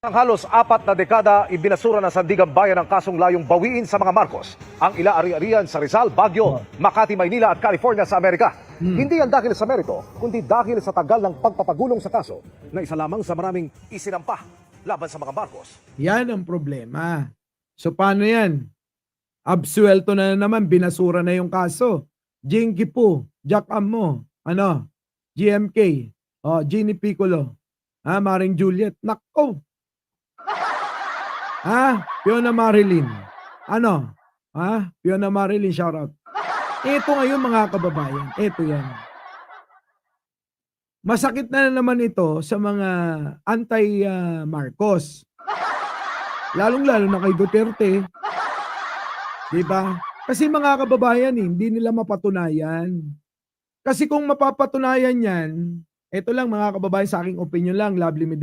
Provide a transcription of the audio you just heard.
Ang halos 4 na dekada, ibinasura ng Sandigan Bayan ang kasong layong bawiin sa mga Marcos ang ila-ari-arian sa Rizal, Baguio, Makati, Maynila at California sa Amerika. Hindi yan dahil sa merito, kundi dahil sa tagal ng pagpapagulong sa kaso na isa lamang sa maraming isinampa laban sa mga Marcos. Yan ang problema. So paano yan? Absuelto na naman, binasura na yung kaso. Jinky Poo, Jack Ammo, GMK, Ginny Piccolo, Maring Juliet, nako. Fiona Marilyn. Fiona Marilyn, shout out. Ito ngayon mga kababayan, ito yan. Masakit na naman ito sa mga anti-Marcos. Lalong-lalo na kay Duterte. Diba? Kasi mga kababayan, hindi nila mapatunayan. Kasi kung mapapatunayan yan, ito lang mga kababayan, sa aking opinion lang, Lovely Mide.